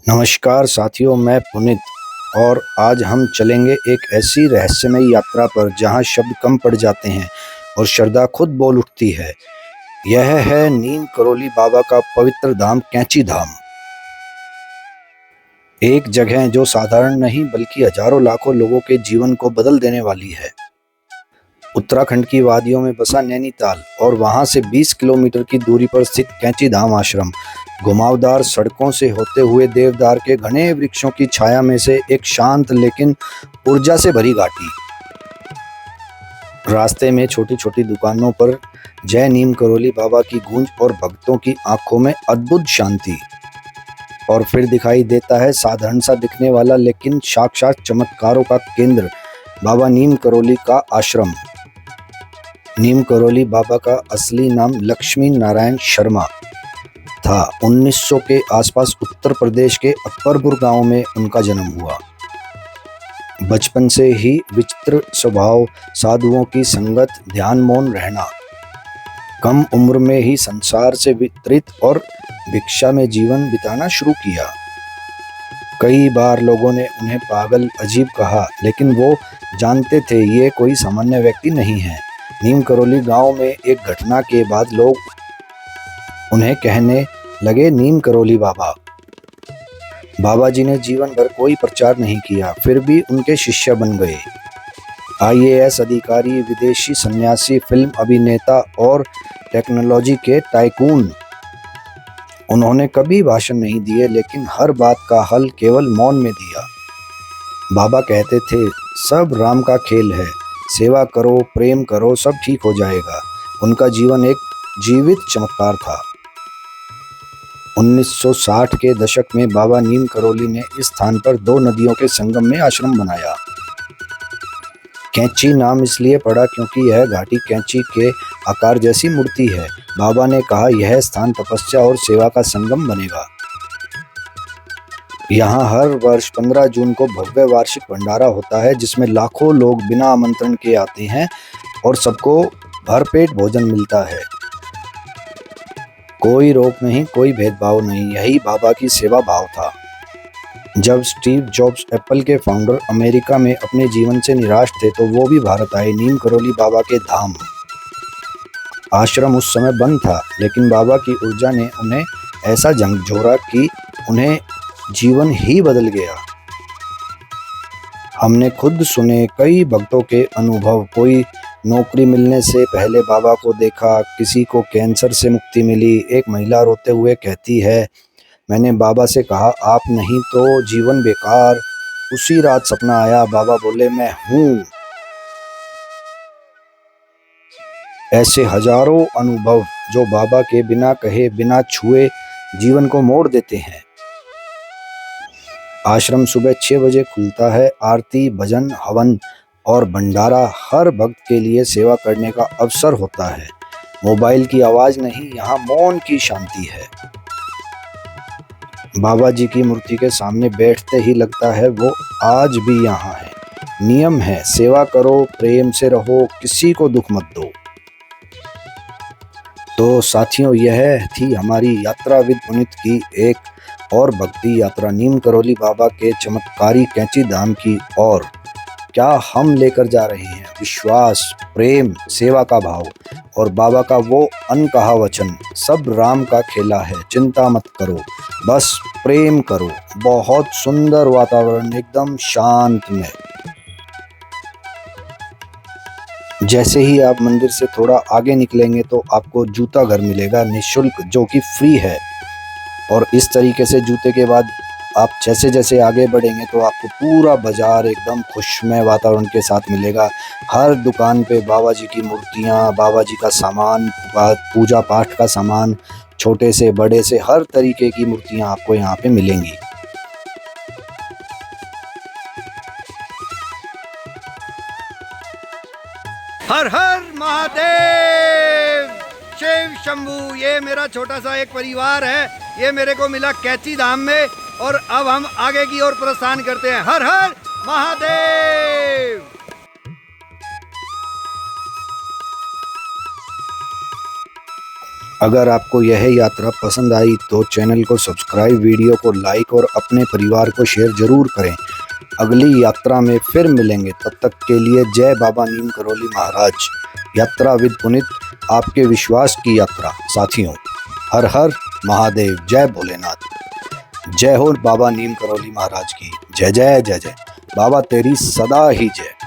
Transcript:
नमस्कार साथियों, मैं पुनित और आज हम चलेंगे एक ऐसी रहस्यमयी यात्रा पर जहां शब्द कम पड़ जाते हैं और श्रद्धा खुद बोल उठती है। यह है नीम करोली बाबा का पवित्र धाम कैंची धाम। एक जगह जो साधारण नहीं बल्कि हजारों लाखों लोगों के जीवन को बदल देने वाली है। उत्तराखंड की वादियों में बसा नैनीताल और वहां से 20 किलोमीटर की दूरी पर स्थित कैंची धाम आश्रम घुमावदार सड़कों से होते हुए देवदार के घने वृक्षों की छाया में से एक शांत लेकिन ऊर्जा से भरी घाटी। रास्ते में छोटी छोटी दुकानों पर जय नीम करोली बाबा की गूंज और भक्तों की आंखों में अद्भुत शांति। और फिर दिखाई देता है साधारण सा दिखने वाला लेकिन साक्षात चमत्कारों का केंद्र, बाबा नीम करोली का आश्रम। नीम करोली बाबा का असली नाम लक्ष्मी नारायण शर्मा था। 1900 के आसपास उत्तर प्रदेश के अकबरपुर गांव में उनका जन्म हुआ। बचपन से ही विचित्र स्वभाव, साधुओं की संगत, ध्यान मौन रहना, कम उम्र में ही संसार से वितरित और भिक्षा में जीवन बिताना शुरू किया। कई बार लोगों ने उन्हें पागल, अजीब कहा, लेकिन वो जानते थे ये कोई सामान्य व्यक्ति नहीं है। नीम करोली गांव में एक घटना के बाद लोग उन्हें कहने लगे नीम करोली बाबा। बाबा जी ने जीवन भर कोई प्रचार नहीं किया, फिर भी उनके शिष्य बन गए। आईएएस अधिकारी, विदेशी सन्यासी, फिल्म अभिनेता और टेक्नोलॉजी के टाइकून। उन्होंने कभी भाषण नहीं दिए, लेकिन हर बात का हल केवल मौन में दिया। बाबा कहते थे, सब राम का खेल है, सेवा करो, प्रेम करो, सब ठीक हो जाएगा। उनका जीवन एक जीवित चमत्कार था। 1960 के दशक में बाबा नीम करोली ने इस स्थान पर दो नदियों के संगम में आश्रम बनाया। कैंची नाम इसलिए पड़ा क्योंकि यह घाटी कैंची के आकार जैसी मूर्ति है। बाबा ने कहा यह स्थान तपस्या और सेवा का संगम बनेगा। यहाँ हर वर्ष 15 जून को भव्य वार्षिक भंडारा होता है, जिसमें लाखों लोग बिना आमंत्रण के आते हैं और सबको भरपेट भोजन मिलता है। कोई रोक नहीं, कोई भेदभाव नहीं, यही बाबा की सेवा भाव था। जब स्टीव जॉब्स, एप्पल के फाउंडर, अमेरिका में अपने जीवन से निराश थे तो वो भी भारत आए, नीम करोली बाबा के धाम। आश्रम उस समय बंद था, लेकिन बाबा की ऊर्जा ने उन्हें ऐसा झकझोरा कि उन्हें जीवन ही बदल गया। हमने खुद सुने कई भक्तों के अनुभव। कोई नौकरी मिलने से पहले बाबा को देखा, किसी को कैंसर से मुक्ति मिली। एक महिला रोते हुए कहती है, मैंने बाबा से कहा आप नहीं तो जीवन बेकार। उसी रात सपना आया, बाबा बोले मैं हूँ। ऐसे हजारों अनुभव जो बाबा के बिना कहे, बिना छुए जीवन को मोड़ देते हैं। आश्रम सुबह 6 बजे खुलता है। आरती, भजन, हवन और भंडारा हर भक्त के लिए सेवा करने का अवसर होता है। मोबाइल की आवाज नहीं, यहाँ मौन की शांति है। बाबा जी की मूर्ति के सामने बैठते ही लगता है वो आज भी यहाँ है। नियम है, सेवा करो, प्रेम से रहो, किसी को दुख मत दो। तो साथियों, यह थी हमारी यात्रा विद पुनित की एक और भक्ति यात्रा नीम करोली बाबा के चमत्कारी कैंची धाम की। और क्या हम लेकर जा रहे हैं विश्वास, प्रेम, सेवा का भाव और बाबा का वो अनकहा वचन, सब राम का खेला है, चिंता मत करो, बस प्रेम करो। बहुत सुंदर वातावरण, एकदम शांत में। जैसे ही आप मंदिर से थोड़ा आगे निकलेंगे तो आपको जूता घर मिलेगा निःशुल्क, जो कि फ्री है। और इस तरीके से जूते के बाद आप जैसे जैसे आगे बढ़ेंगे तो आपको पूरा बाजार एकदम खुशमय वातावरण के साथ मिलेगा। हर दुकान पे बाबा जी की मूर्तियाँ, बाबा जी का सामान, पूजा पाठ का सामान, छोटे से बड़े से हर तरीके की मूर्तियाँ आपको यहाँ पे मिलेंगी। हर हर महादेव, शिव शंभू। ये मेरा छोटा सा एक परिवार है, ये मेरे को मिला कैंची धाम में। और अब हम आगे की ओर प्रस्थान करते हैं। हर हर महादेव। अगर आपको यह यात्रा पसंद आई तो चैनल को सब्सक्राइब, वीडियो को लाइक और अपने परिवार को शेयर जरूर करें। अगली यात्रा में फिर मिलेंगे, तब तक के लिए जय बाबा नीम करोली महाराज। यात्रा विद पुनित, आपके विश्वास की यात्रा। साथियों, हर हर महादेव, जय भोलेनाथ। जय हो बाबा नीम करोली महाराज की। जय जय जय जय। बाबा तेरी सदा ही जय।